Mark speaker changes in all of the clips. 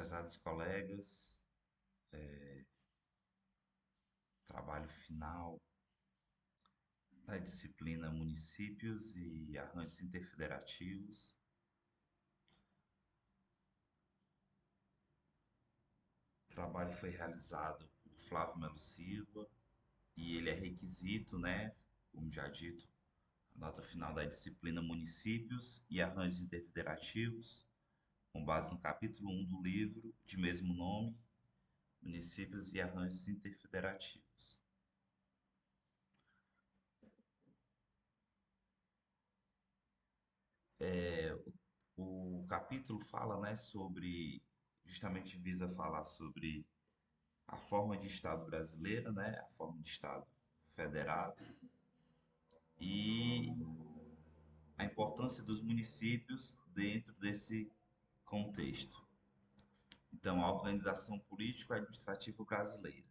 Speaker 1: Prezados colegas, trabalho final da disciplina Municípios e Arranjos Interfederativos. O trabalho foi realizado por Flávio Melo Silva e ele é requisito, né, como já dito, a nota final da disciplina Municípios e Arranjos Interfederativos, com base no capítulo 1 do livro de mesmo nome, Municípios e Arranjos Interfederativos. O capítulo fala, né, sobre, justamente visa falar sobre a forma de Estado brasileira, né, a forma de Estado federado e a importância dos municípios dentro desse contexto. Então, a organização político-administrativa brasileira.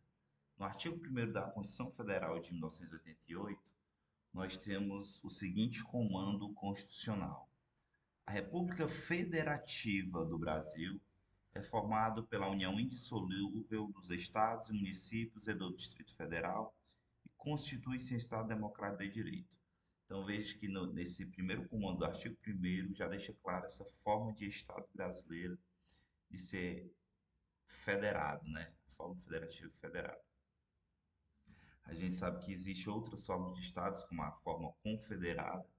Speaker 1: No artigo 1º da Constituição Federal de 1988, nós temos o seguinte comando constitucional: a República Federativa do Brasil é formada pela união indissolúvel dos estados e municípios e do Distrito Federal e constitui-se em Estado Democrático de Direito. Então veja que nesse primeiro comando do artigo 1º já deixa claro essa forma de Estado brasileiro de ser federado, né? Forma federativa federada. A gente sabe que existe outras formas de estados, como a forma confederada,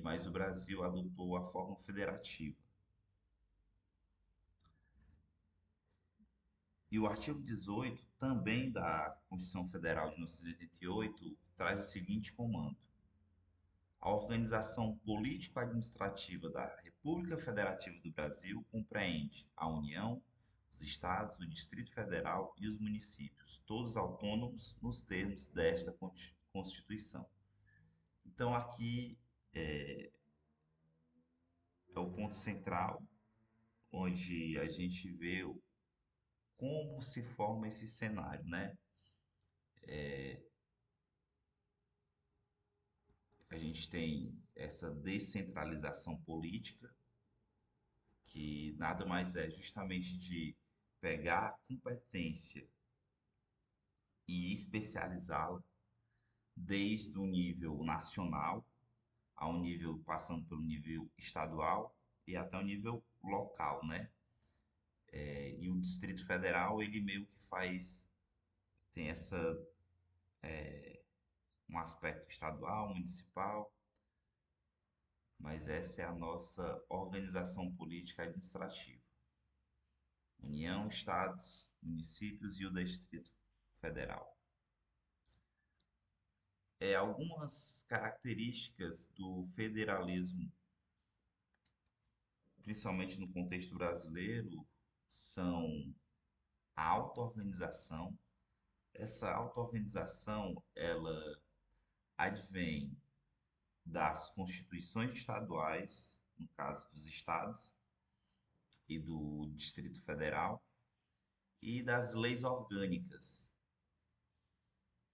Speaker 1: mas o Brasil adotou a forma federativa. E o artigo 18, também da Constituição Federal de 1988, traz o seguinte comando: a organização político-administrativa da República Federativa do Brasil compreende a União, os Estados, o Distrito Federal e os municípios, todos autônomos nos termos desta Constituição. Então, aqui é o ponto central, onde a gente vê como se forma esse cenário, né? A gente tem essa descentralização política, que nada mais é justamente de pegar a competência e especializá-la desde o nível nacional ao nível passando pelo nível estadual e até o nível local, né? E o Distrito Federal ele meio que faz tem essa um aspecto estadual, municipal, mas essa é a nossa organização política administrativa. União, estados, municípios e o Distrito Federal. Algumas características do federalismo, principalmente no contexto brasileiro, são a auto-organização. Essa auto-organização, ela advém das constituições estaduais, no caso dos estados e do Distrito Federal, e das leis orgânicas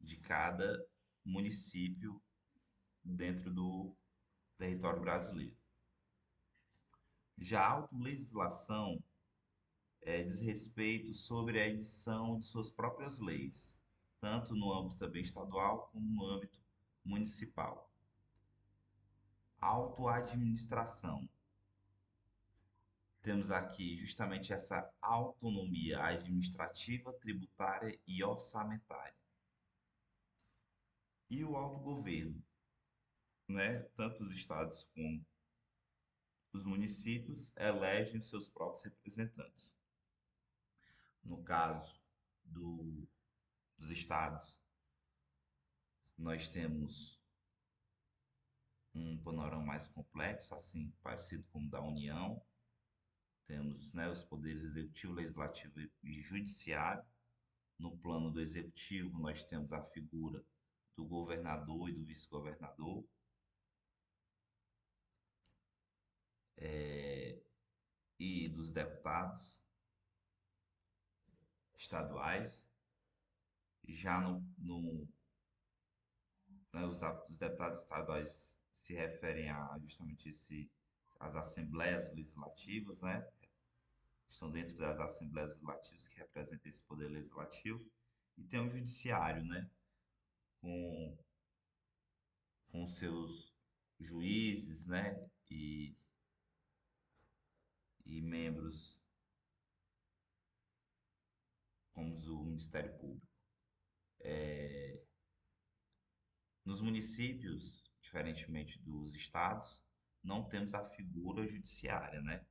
Speaker 1: de cada município dentro do território brasileiro. Já a autolegislação diz respeito sobre a edição de suas próprias leis, tanto no âmbito também estadual como no âmbito municipal. Autoadministração. Temos aqui justamente essa autonomia administrativa, tributária e orçamentária. E o autogoverno, né? Tanto os estados como os municípios elegem seus próprios representantes. No caso do, dos estados, nós temos um panorama mais complexo, assim, parecido com o da União. Temos, né, os poderes executivo, legislativo e judiciário. No plano do executivo, nós temos a figura do governador e do vice-governador, e dos deputados estaduais. Já né, os deputados estaduais se referem a justamente as assembleias legislativas, né? são dentro das assembleias legislativas que representam esse poder legislativo, e tem o judiciário, né, com, com seus juízes, né, e membros como o Ministério Público. Nos municípios, diferentemente dos estados, não temos a figura judiciária, né?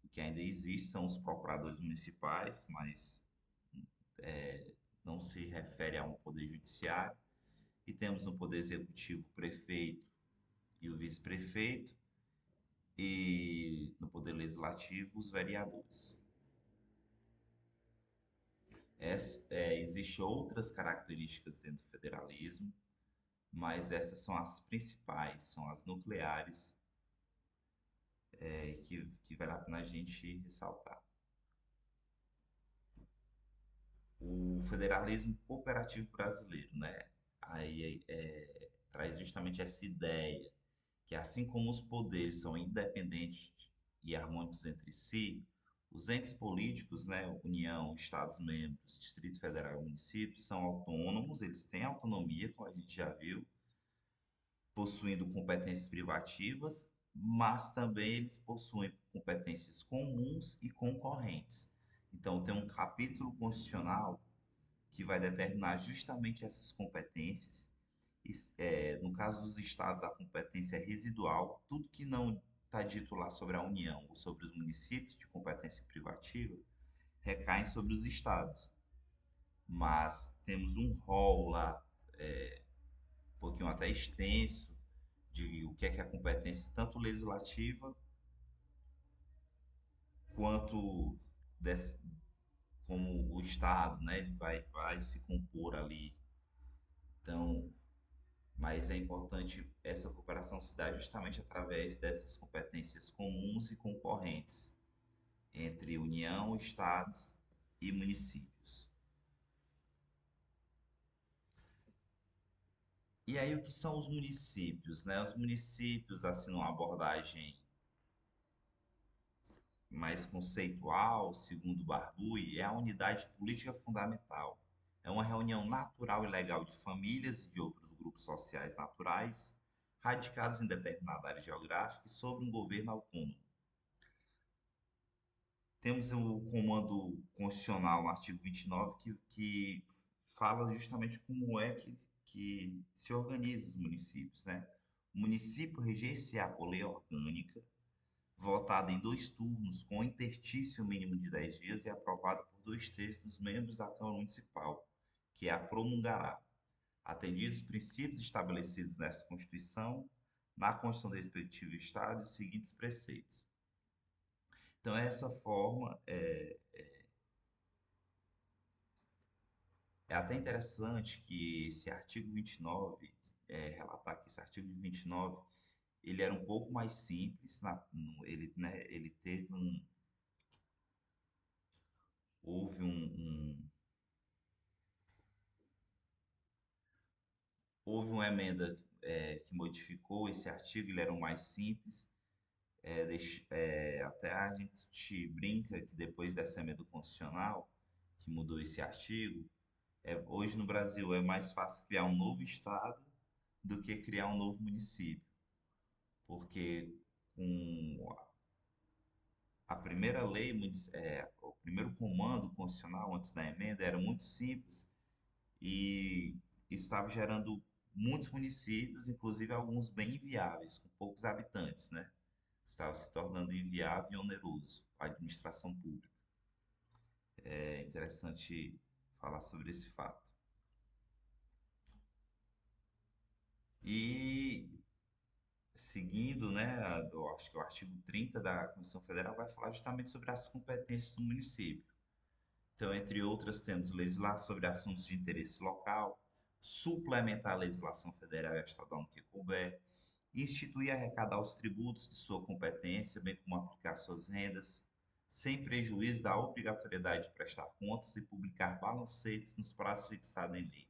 Speaker 1: O que ainda existe são os procuradores municipais, mas não se refere a um poder judiciário. E temos no poder executivo o prefeito e o vice-prefeito, e no poder legislativo os vereadores. Existem outras características dentro do federalismo, mas essas são as principais, são as nucleares, que vale a pena a gente ressaltar. O federalismo cooperativo brasileiro, né? Aí traz justamente essa ideia que assim como os poderes são independentes e harmônicos entre si, os entes políticos, né, União, Estados-membros, Distrito Federal e municípios, são autônomos, eles têm autonomia, como a gente já viu, possuindo competências privativas, mas também eles possuem competências comuns e concorrentes. Então, tem um capítulo constitucional que vai determinar justamente essas competências. No caso dos estados, a competência é residual. Tudo que não está dito lá sobre a União ou sobre os municípios de competência privativa recai sobre os estados. Mas temos um rol lá, um pouquinho até extenso, de o que é a competência tanto legislativa quanto desse, como o Estado, né? Ele vai se compor ali. Então, mas é importante essa cooperação se dar justamente através dessas competências comuns e concorrentes entre União, Estados e municípios. E aí, o que são os municípios, né? Os municípios, assim, numa abordagem mais conceitual, segundo Barbui, é a unidade política fundamental. É uma reunião natural e legal de famílias e de outros grupos sociais naturais, radicados em determinada área geográfica e sob um governo autônomo. Temos o comando constitucional, no artigo 29, que fala justamente como é que se organizam os municípios, né? O município reger-se-á por lei orgânica, votada em 2 turnos, com interstício mínimo de 10 dias e aprovada por 2/3 dos membros da Câmara Municipal, que a promulgará, atendidos os princípios estabelecidos nesta Constituição, na Constituição do respectivo Estado e os seguintes preceitos. Então, essa forma é até interessante que esse artigo 29, relatar que esse artigo de 29, ele era um pouco mais simples, ele, né, ele teve houve houve uma emenda que modificou esse artigo, ele era o mais simples. Até a gente brinca que depois dessa emenda constitucional, que mudou esse artigo, hoje no Brasil é mais fácil criar um novo estado do que criar um novo município, porque com a primeira lei, o primeiro comando constitucional antes da emenda era muito simples e isso estava gerando muitos municípios, inclusive alguns bem inviáveis, com poucos habitantes, né? Estava se tornando inviável e oneroso a administração pública. É interessante falar sobre esse fato. E seguindo, né, eu acho que o artigo 30 da Constituição Federal vai falar justamente sobre as competências do município. Então, entre outras, temos legislar sobre assuntos de interesse local, suplementar a legislação federal e estadual no que couber, instituir e arrecadar os tributos de sua competência, bem como aplicar suas rendas, sem prejuízo da obrigatoriedade de prestar contas e publicar balancetes nos prazos fixados em lei.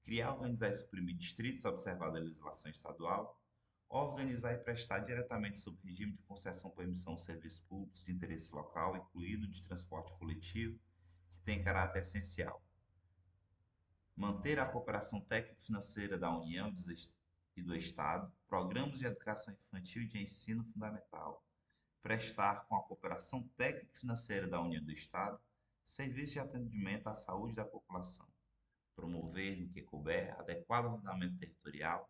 Speaker 1: Criar, organizar e suprimir distritos, observada a legislação estadual, organizar e prestar diretamente sobre o regime de concessão por emissão de serviços públicos de interesse local, incluído de transporte coletivo, que tem caráter essencial. Manter a cooperação técnico-financeira da União e do Estado, programas de educação infantil e de ensino fundamental, prestar com a cooperação técnico-financeira da União e do Estado serviços de atendimento à saúde da população, promover, no que couber, adequado ordenamento territorial,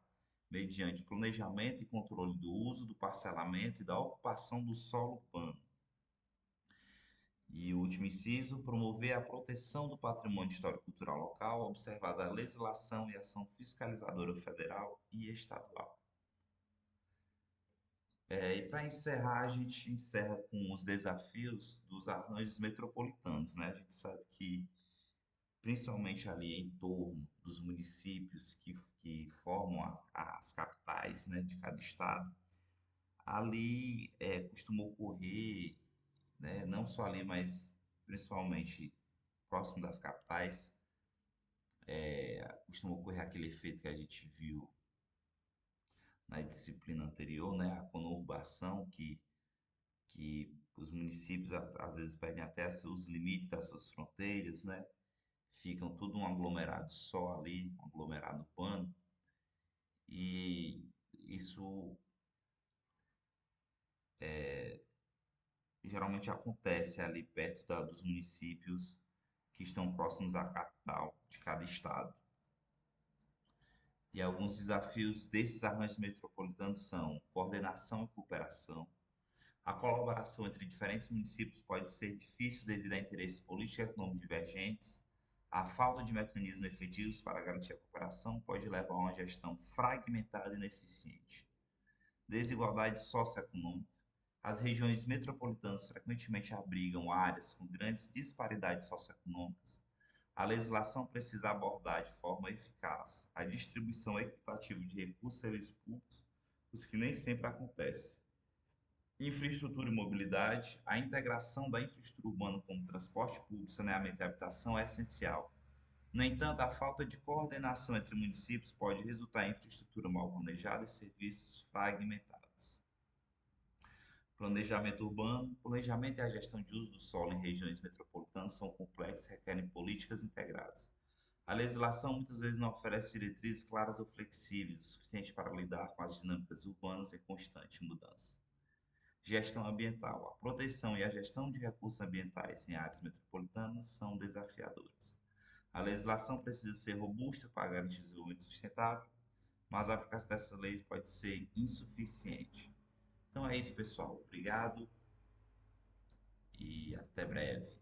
Speaker 1: mediante planejamento e controle do uso, do parcelamento e da ocupação do solo urbano. E o último inciso, promover a proteção do patrimônio histórico-cultural local, observada a legislação e ação fiscalizadora federal e estadual. E para encerrar, a gente encerra com os desafios dos arranjos metropolitanos, né? A gente sabe que, principalmente ali em torno dos municípios que formam as capitais, né, de cada estado, ali costuma ocorrer, né, não só ali, mas principalmente próximo das capitais, costuma ocorrer aquele efeito que a gente viu na disciplina anterior, né, a conurbação, que os municípios às vezes perdem até os limites das suas fronteiras, né, ficam tudo um aglomerado só ali, um aglomerado urbano, e isso geralmente acontece ali perto dos municípios que estão próximos à capital de cada estado. E alguns desafios desses arranjos metropolitanos são coordenação e cooperação. A colaboração entre diferentes municípios pode ser difícil devido a interesses políticos e econômicos divergentes. A falta de mecanismos efetivos para garantir a cooperação pode levar a uma gestão fragmentada e ineficiente. Desigualdade socioeconômica. As regiões metropolitanas frequentemente abrigam áreas com grandes disparidades socioeconômicas. A legislação precisa abordar de forma eficaz a distribuição equitativa de recursos e serviços públicos, os que nem sempre acontece. Infraestrutura e mobilidade. A integração da infraestrutura urbana como transporte público, saneamento e habitação é essencial. No entanto, a falta de coordenação entre municípios pode resultar em infraestrutura mal planejada e serviços fragmentados. Planejamento urbano. Planejamento e a gestão de uso do solo em regiões metropolitanas são complexos e requerem políticas integradas. A legislação muitas vezes não oferece diretrizes claras ou flexíveis o suficiente para lidar com as dinâmicas urbanas em constante mudança. Gestão ambiental. A proteção e a gestão de recursos ambientais em áreas metropolitanas são desafiadoras. A legislação precisa ser robusta para garantir o desenvolvimento sustentável, mas a aplicação dessas leis pode ser insuficiente. Então é isso, pessoal. Obrigado e até breve.